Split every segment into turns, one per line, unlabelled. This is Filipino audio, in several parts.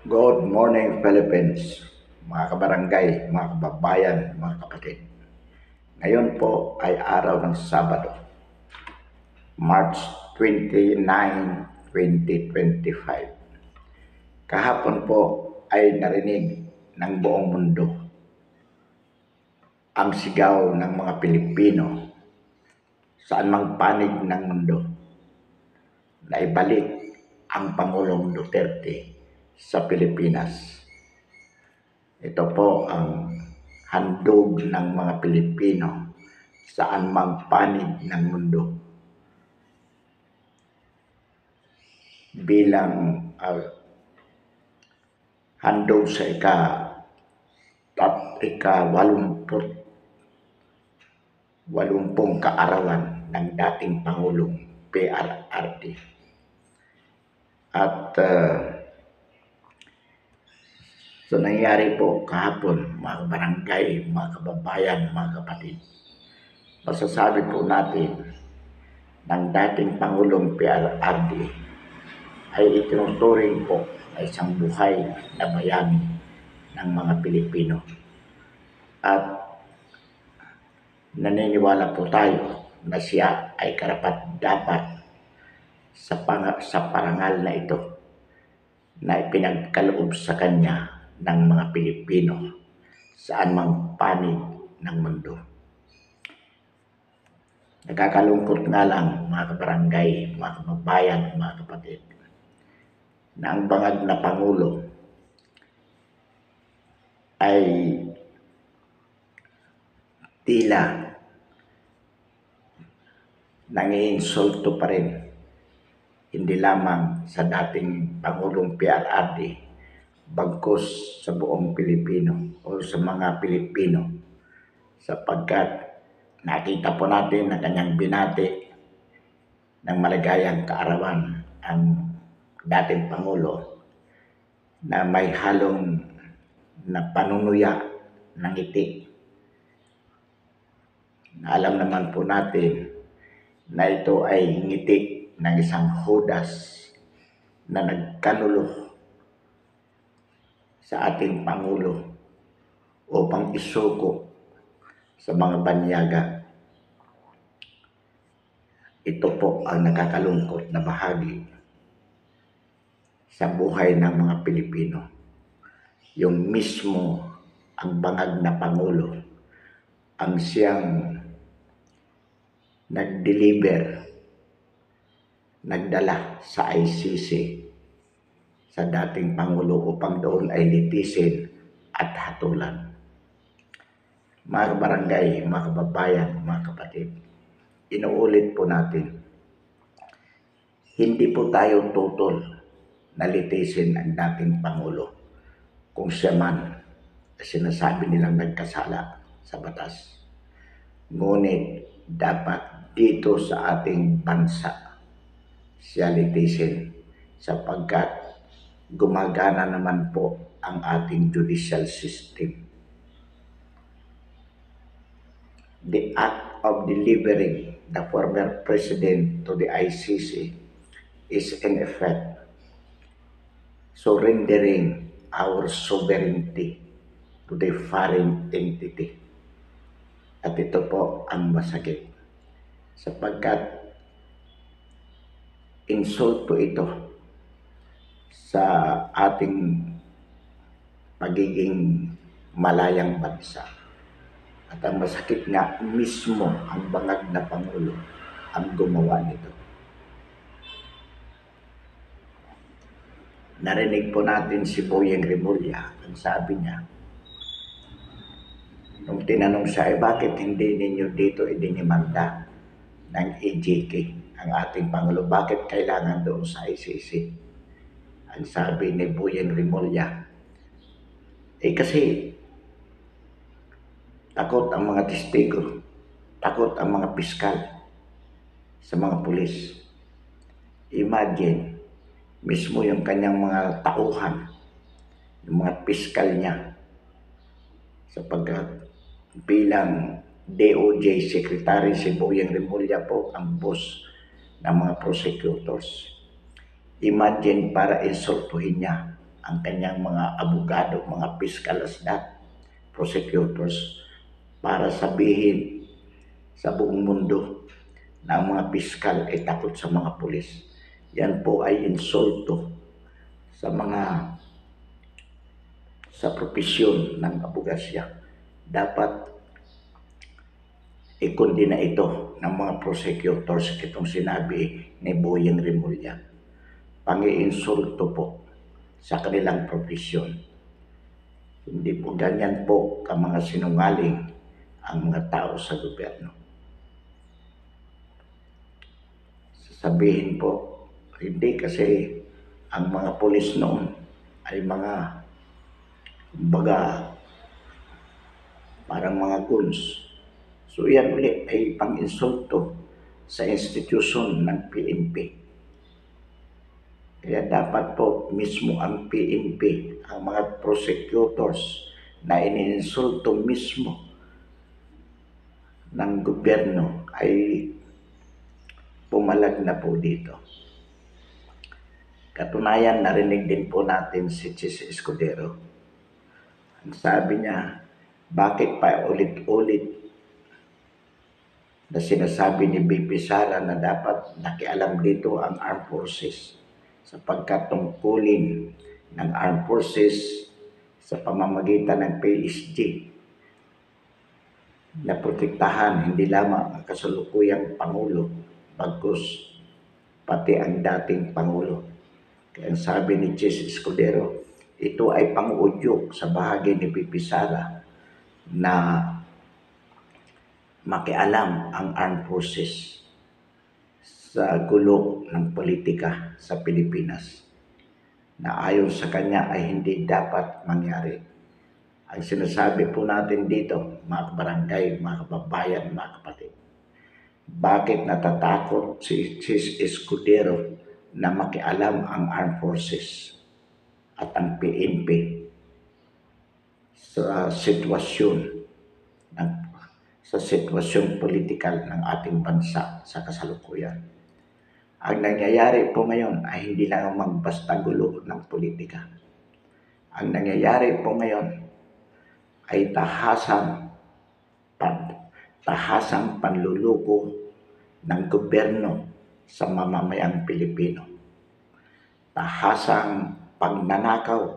Good morning, Philippines, mga kabarangay, mga kababayan, mga kapatid. Ngayon po ay araw ng Sabado, March 29, 2025. Kahapon po ay narinig ng buong mundo ang sigaw ng mga Pilipino saan mang panig ng mundo na ibalik ang Pangulong Duterte sa Pilipinas. Ito po ang handog ng mga Pilipino saan mang panig ng mundo bilang handog sa ika-walumpung kaarawan ng dating Pangulong PRRD. At so nangyari po kahapon, mga barangay, mga kababayan, mga kapatid, masasabi po natin ng dating Pangulong PRRD ay itinuturing po na isang buhay na bayani ng mga Pilipino. At naniniwala po tayo na siya ay karapat-dapat sa parangal na ito na ipinagkaloob sa kanya ng mga Pilipino saan mang panig ng mundo. Nakakalungkot nga lang, mga kabarangay, mga kababayan, mga kapatid, na ang bangag na Pangulo ay tila nangiinsulto pa rin, hindi lamang sa dating Pangulong PRRD, bagkus sa buong Pilipino o sa mga Pilipino, sapagkat nakita po natin na kanyang binati ng maligayang kaarawan ang dating Pangulo na may halong na panunuya ng ngiti. Alam naman po natin na ito ay ngiti ng isang Judas na nagkanulo sa ating Pangulo upang isuko sa mga banyaga. Ito po ang nakakalungkot na bahagi sa buhay ng mga Pilipino. Yung mismo ang bangag na Pangulo ang siyang nag-deliver, nagdala sa ICC sa dating Pangulo upang doon ay litisin at hatulan. Mga barangay, mga kababayan, mga kapatid, inuulit po natin, hindi po tayo tutol na litisin ang dating Pangulo kung siya man sinasabi nilang nagkasala sa batas. Ngunit dapat dito sa ating bansa siya litisin sapagkat gumagana naman po ang ating judicial system. The act of delivering the former president to the ICC is in effect surrendering our sovereignty to the foreign entity. At ito po ang masakit sapagkat insulto ito sa ating pagiging malayang bansa. At ang masakit nga, mismo ang bangag na Pangulo ang gumawa nito. Narinig po natin si Boyeng Rimulya, ang sabi niya, nung tinanong siya, bakit hindi ninyo dito idinimanda ng EJK ang ating Pangulo? Bakit kailangan doon sa ICC? Ang sabi ni Boyeng Rimulya, kasi takot ang mga testigo, takot ang mga piskal sa mga pulis. Imagine, mismo yung kanyang mga tauhan, yung mga piskal niya, sapagkat bilang DOJ Secretary si Boyeng Rimulya po ang boss ng mga prosecutors. Imagine para insultuhin niya ang kanyang mga abogado, mga piskalas at prosecutors para sabihin sa buong mundo na ang mga piskal ay takot sa mga pulis. Yan po ay insulto sa propesyon ng abogasya. Dapat ikundina ito ng mga prosecutors itong sinabi ni Boyeng Rimulya. Pang-iinsulto po sa kanilang propesyon. Hindi po ganyan po ka mga sinungaling ang mga tao sa gobyerno. Sasabihin po, hindi kasi ang mga pulis noon ay mga kumbaga parang mga goons. So yan ulit ay pang-insulto sa institusyon ng PNP. Kaya dapat po mismo ang PNP, ang mga prosecutors na iniinsulto mismo ng gobyerno ay pumalag na po dito. Katunayan, narinig din po natin si Chis Escudero. Ang sabi niya, bakit pa ulit-ulit na sinasabi ni BP Sara na dapat nakialam dito ang Armed Forces sapagkat tungkulin ng Armed Forces sa pamamagitan ng PSG na protektahan hindi lamang ang kasalukuyang Pangulo bagkus pati ang dating Pangulo. Kaya ang sabi ni Chis Escudero, ito ay pang-udyok sa bahagi ni BP Sara na makialam ang Armed Forces sa gulo ng politika sa Pilipinas na ayon sa kanya ay hindi dapat mangyari. Ang sinasabi po natin dito, mga kabarangay, mga kababayan, mga kapatid, bakit natatakot si Chis Escudero na makialam ang Armed Forces at ang PNP sa sitwasyong politikal ng ating bansa sa kasalukuyan. Ang nangyayari po ngayon ay hindi lang basta gulo ng politika. Ang nangyayari po ngayon ay tahasang panluluko ng gobyerno sa mamamayang Pilipino. Tahasang pagnanakaw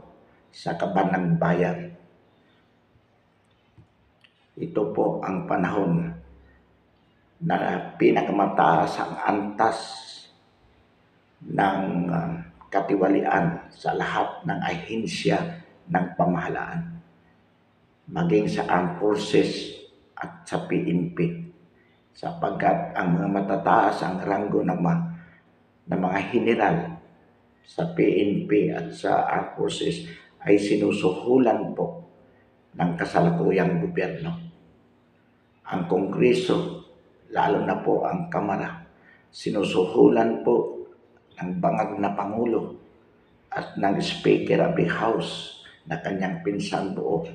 sa kaban ng bayan. Ito po ang panahon na pinakamataas ang antas ng katiwalian sa lahat ng ahensya ng pamahalaan, maging sa Armed Forces at sa PNP, sapagkat ang mga matataas ang ranggo ng mga general sa PNP at sa Armed Forces ay sinusuhulan po ng kasalukuyang gobyerno. Ang Kongreso, lalo na po ang Kamara, sinusuhulan po ng bangag na Pangulo at ng Speaker of the House na kanyang pinsang buo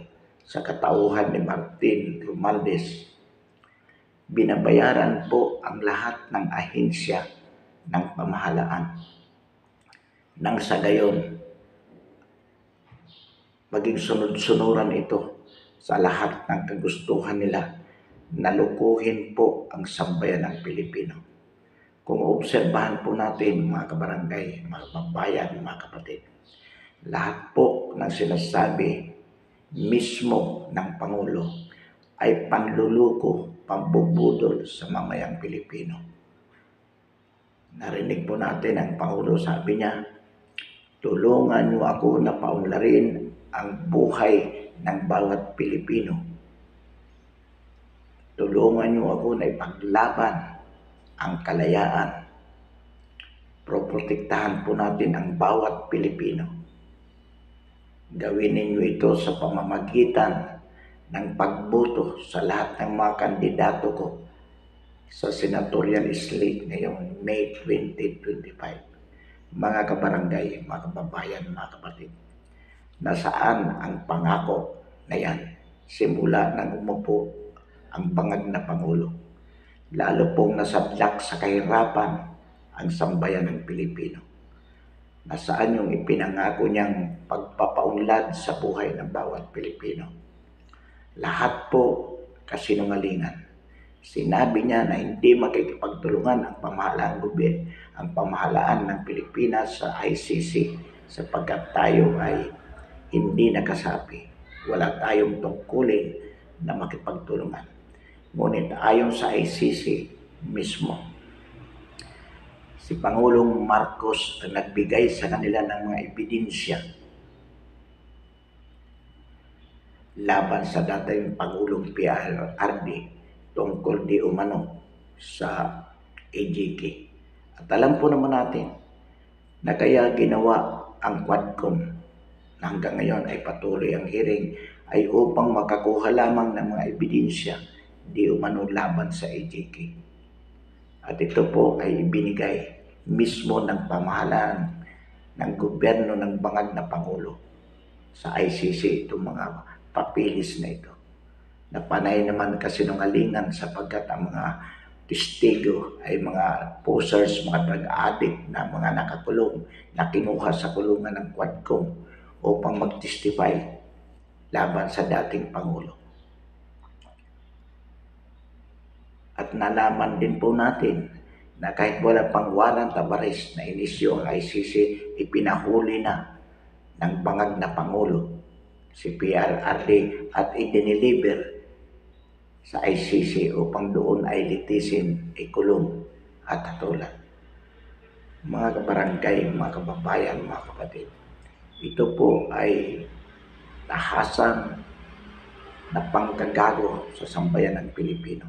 sa katauhan ni Martin Romualdez. Binabayaran po ang lahat ng ahensya ng pamahalaan. Nang sa gayon, maging sunod-sunuran ito sa lahat ng kagustuhan nila na lukuhin po ang sambayan ng Pilipino. Kung obserbahan po natin mga kabarangay, mga kababayan, mga kapatid, lahat po ng sinasabi mismo ng Pangulo ay panluluko, pambubudol sa mamayang Pilipino. Narinig po natin ang Pangulo, sabi niya, tulungan niyo ako na paunlarin ang buhay ng bawat Pilipino. Tulungan niyo ako na ipaglaban ang kalayaan. Protektahan po natin ang bawat Pilipino. Gawin ninyo ito sa pamamagitan ng pagboto sa lahat ng mga kandidato ko sa senatorial slate ngayong May 2025. Mga kabarangay, mga kababayan, mga kapatid, nasaan ang pangako na yan simula nang umupo ang bangag na Pangulo? Lalo pong nasadlak sa kahirapan ang sambayan ng Pilipino. nasaan yung ipinangako niyang pagpapaunlad sa buhay ng bawat Pilipino. Lahat po kasinungalingan. Sinabi niya na hindi makikipagtulungan ang pamahalaan ng Pilipinas sa ICC sapagkat tayo ay hindi nakasapi. Wala tayong tungkulin na makipagtulungan. Ngunit ayon sa ICC mismo, si Pangulong Marcos ang nagbigay sa kanila ng mga ebidensya laban sa dating Pangulong PRRD tungkol di umano sa AGK. At alam po naman natin na kaya ginawa ang Quadcom na hanggang ngayon ay patuloy ang hearing ay upang makakuha lamang ng mga ebidensya di umano laban sa AGK. At ito po ay ibinigay mismo ng pamahalaan ng gobyerno ng bangag na Pangulo sa ICC itong mga papilis na ito. Na panay naman kasinungalingan sapagkat ang mga testigo ay mga posers, mga drug addict na mga nakakulong na kinuha sa kulungan ng Quadcom upang mag-testify laban sa dating Pangulo. At nalaman din po natin na kahit wala pang warrant of arrest na inisyo ang ICC, ipinahuli na ng bangag na Pangulo si PRRD at idiniliver sa ICC upang doon ay litisin, ikulong at hatulan. Mga kabarangay, mga kababayan, mga kapatid, ito po ay tahasan na pangkagago sa sambayan ng Pilipino.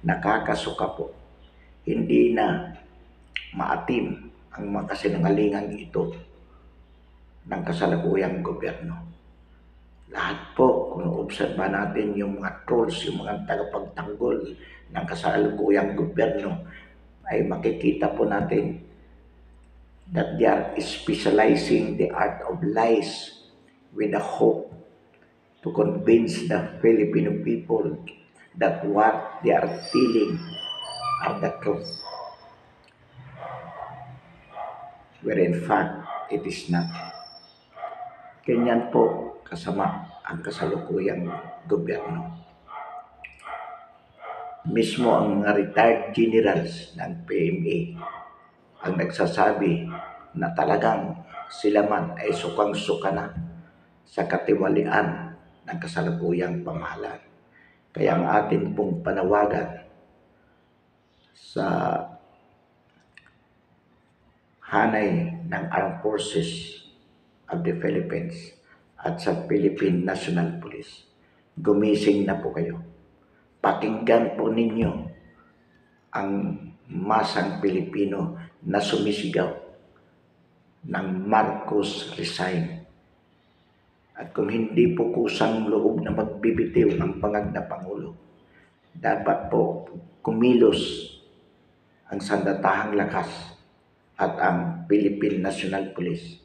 Nakakasuka po. Hindi na maatim ang mga kasinungalingan ito ng kasalukuyang gobyerno. Lahat po, kung obserba natin yung mga trolls, yung mga tagapagtanggol ng kasalukuyang gobyerno, ay makikita po natin that they are specializing the art of lies with the hope to convince the Filipino people that what they are feeling are the truth. Where in fact, it is not. Ganyan po kasama ang kasalukuyang gobyerno. Mismo ang mga retired generals ng PMA ang nagsasabi na talagang sila man ay sukang-suka na sa katiwalian ng kasalukuyang pamahalaan. Kaya ang atin pong panawagan sa hanay ng Armed Forces of the Philippines at sa Philippine National Police, gumising na po kayo. Pakinggan po ninyo ang masang Pilipino na sumisigaw ng Marcos resign. At kung hindi po kusang loob na magbibitiw ang bangag na Pangulo, dapat po kumilos ang sandatahang lakas at ang Philippine National Police,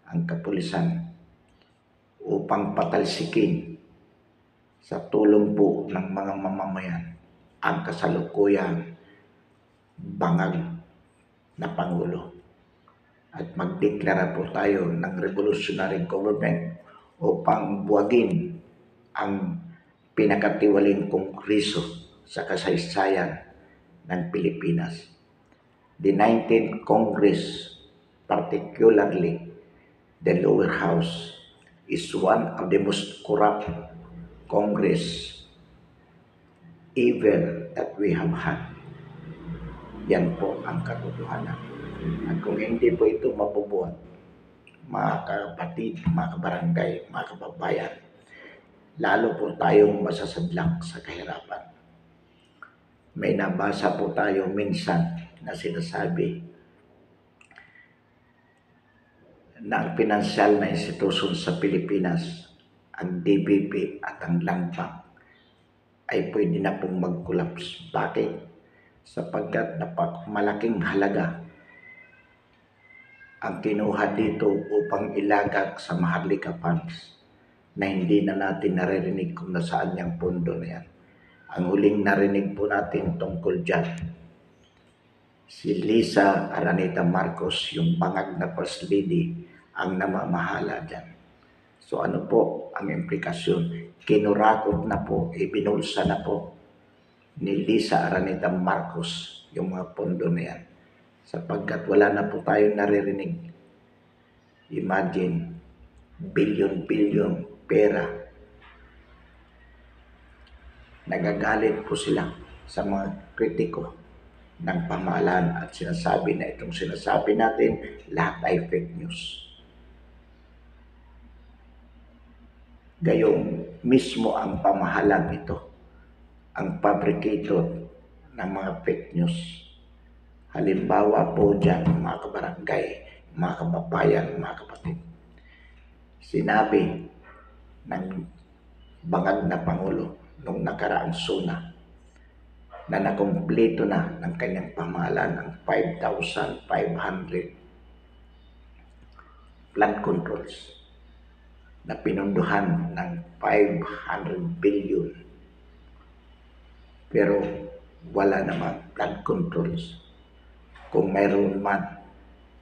ang kapulisan, upang patalsikin sa tulong po ng mga mamamayan ang kasalukuyang bangag na Pangulo. At magdeklara po tayo ng revolutionary government upang buwagin ang pinakatiwaling kongreso sa kasaysayan ng Pilipinas. The 19th Congress, particularly the lower house, is one of the most corrupt Congress ever that we have had. Yan po ang katotohanan. At kung hindi po ito mabubuhat, mga kapatid, mga kabarangay, mga kababayan, lalo po tayong masasadlang sa kahirapan. May nabasa po tayo minsan na sinasabi na ang pinansyal na institusyon sa Pilipinas, ang DBP at ang Land Bank, ay pwede na pong mag-collapse. Bakit? Sapagkat malaking halaga ang kinuha dito upang ilagak sa Maharlika Funds na hindi na natin naririnig kung nasaan yung pondo na yan. Ang huling narinig po natin tungkol dyan Si Lisa Araneta Marcos, yung bangag na First Lady, ang namamahala dyan. So ano po ang implikasyon? Kinurakot na po, ibinulsa na po ni Lisa Araneta Marcos yung mga pondo na yan. Sapagkat wala na po tayong naririnig. Imagine, bilyon-bilyon pera. Nagagalit po sila sa mga kritiko ng pamahalaan at sinasabi na itong sinasabi natin, lahat ay fake news. Gayong mismo ang pamahalaan ito, ang fabricator ng mga fake news. Halimbawa po dyan, mga kabarangay, mga kababayan, mga kapatid. Sinabi ng bangag na Pangulo nung nakaraang SONA na nakumpleto na ng kanyang pamahalaan ang 5,500 flood controls na pinunduhan ng 500 billion. Pero wala namang flood controls. Kung mayroon man,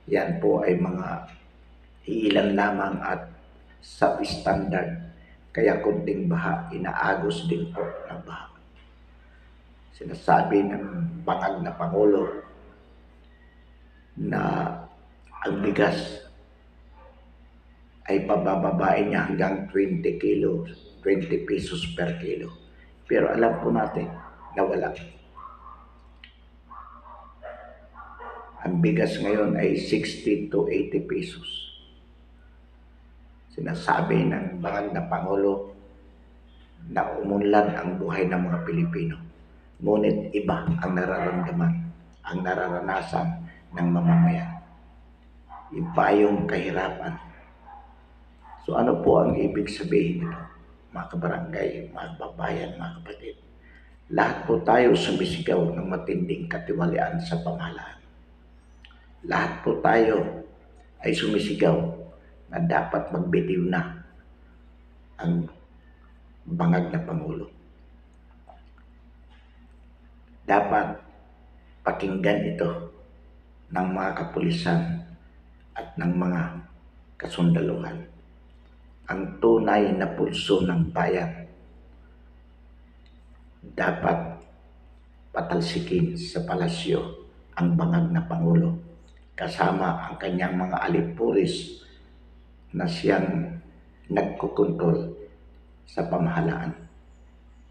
yan po ay mga iilan lamang at substandard. Kaya kunting baha, inaagos din po ng baha. Sinasabi ng bangag na Pangulo na ang bigas ay pabababain niya hanggang 20 kilos, 20 pesos per kilo. Pero alam po natin na wala. Ang bigas ngayon ay 60 to 80 pesos. Sinasabi ng bangag na Pangulo na umunlad ang buhay ng mga Pilipino. Ngunit iba ang nararamdaman, ang nararanasan ng mamamayan. Iba yung kahirapan. So ano po ang ibig sabihin nito, mga kabarangay, mga babayan, mga kapatid? Lahat po tayo sumisigaw ng matinding katiwalian sa pamahalaan. Lahat po tayo ay sumisigaw na dapat magbitiw na ang bangag na Pangulo. Dapat pakinggan ito ng mga kapulisan at ng mga kasundaluhan. Ang tunay na pulso ng bayan dapat patalsikin sa palasyo ang bangag na Pangulo kasama ang kanyang mga alipuris na siyang nagkukontrol sa pamahalaan.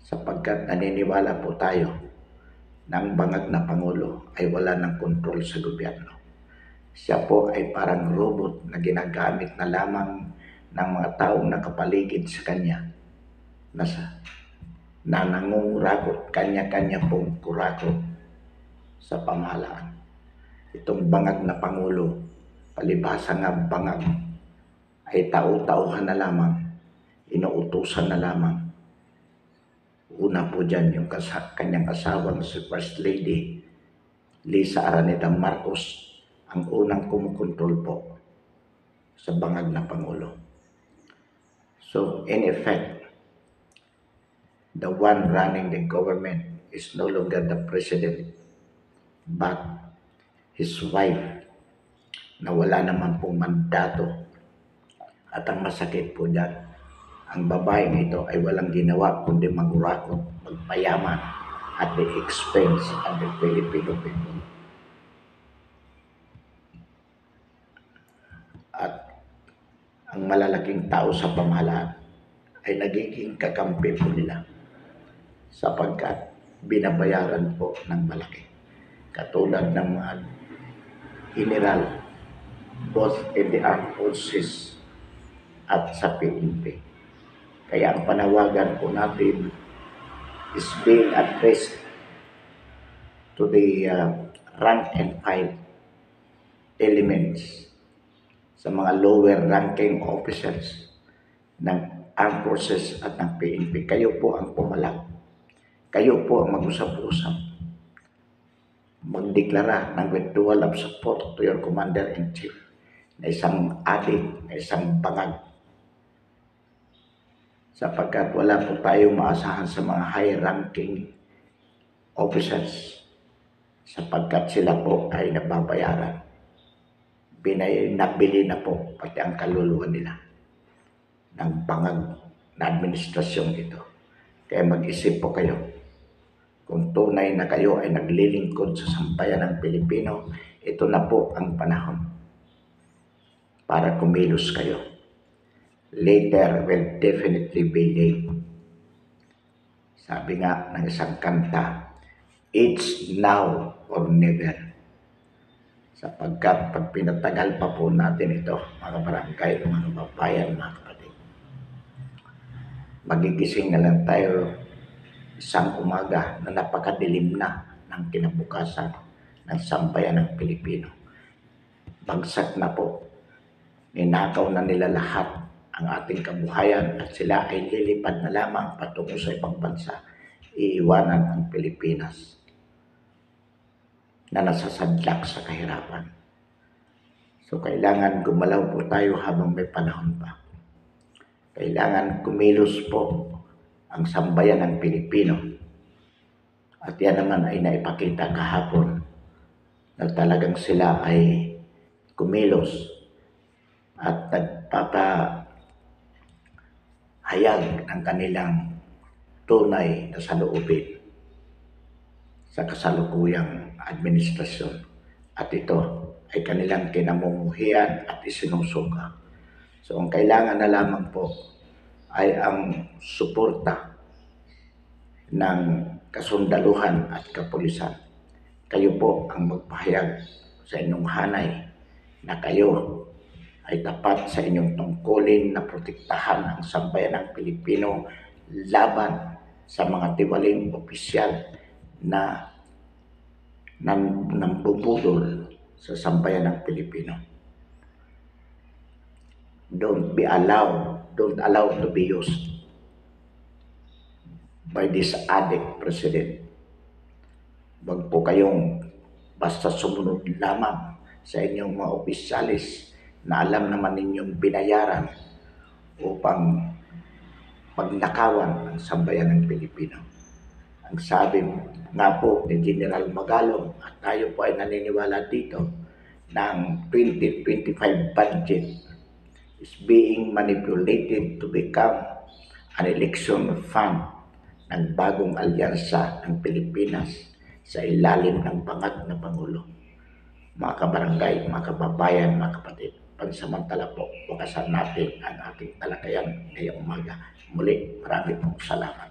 Sapagkat naniniwala po tayo na ang bangag na Pangulo ay wala ng kontrol sa gobyerno. Siya po ay parang robot na ginagamit na lamang ng mga taong nakapaligid sa kanya na nangungurakot, kanya-kanya pong kurakot sa pamahalaan. Itong bangag na Pangulo, palibhasa nga bangag, ay tao-tauhan na lamang, inuutusan na lamang. Una po dyan yung kanyang asawang si First Lady Lisa Araneta Marcos, ang unang kumukontrol po sa bangag na Pangulo. So in effect, the one running the government is no longer the president but his wife na wala naman pong mandato. At ang masakit po dyan, ang babaeng ito ay walang ginawa kundi mangurakot, magpayaman at the expense of the Filipino people. At ang malalaking tao sa pamahalaan ay nagiging kakampi po nila sapagkat binabayaran po ng malaki. Katulad ng mga general, both in the armed forces at sa PNP. Kaya ang panawagan po natin is being addressed to the rank and file elements sa mga lower ranking officers ng armed forces at ng PNP. Kayo po ang pumalag. Kayo po ang mag-usap-usap. Magdeklara ng withdrawal of support to your commander-in-chief na isang adik, na isang bangag. Sapagkat wala po tayong maasahan sa mga high-ranking officers sapagkat sila po ay nababayaran. Nabili na po pati ang kaluluwa nila ng bangag na administrasyong ito. Kaya mag-isip po kayo. Kung tunay na kayo ay naglilingkod sa sambayan ng Pilipino, ito na po ang panahon para kumilos kayo. Later will definitely be late. Sabi nga ng isang kanta, it's now or never. Sapagkat pag pinatagal pa po natin ito, mga barangay, mga babayan, mga kapatid, magigising na lang tayo isang umaga na napakadilim na ng kinabukasan ng sambayan ng Pilipino. Bagsak na po, ninakaw na nila lahat ang ating kabuhayan at sila ay lilipad na lamang patungo sa ibang bansa. Iiwanan ang Pilipinas na nasasadlak sa kahirapan. So kailangan gumalaw po tayo habang may panahon pa. Kailangan kumilos po ang sambayan ng Pilipino. At yan naman ay naipakita kahapon na talagang sila ay kumilos at nagpapahayag ng kanilang tunay na saloobin sa kasalukuyang administrasyon. At ito ay kanilang kinamumuhian at isinusuka. So ang kailangan na lamang po ay ang suporta ng kasundaluhan at kapulisan. Kayo po ang magpahayag sa inyong hanay na kayo ay tapat sa inyong tungkulin na protektahan ang sambayan ng Pilipino laban sa mga tiwaling opisyal na nambubudol sa sambayan ng Pilipino. Don't allow to be used by this addict president. Wag po kayong basta sumunod lamang sa inyong mga opisyalis na alam naman ninyong binayaran upang pagnakawan ang sambayan ng Pilipino. Ang sabi nga po ni General Magalong at tayo po ay naniniwala dito ng 2025 budget is being manipulated to become an election fund ng bagong alyansa ng Pilipinas sa ilalim ng bangag na Pangulo. Mga kabarangay, mga kababayan, mga kapatid, pansamantala po, wakasan natin ang ating talakayan ngayong umaga. Muli, marami pong salamat.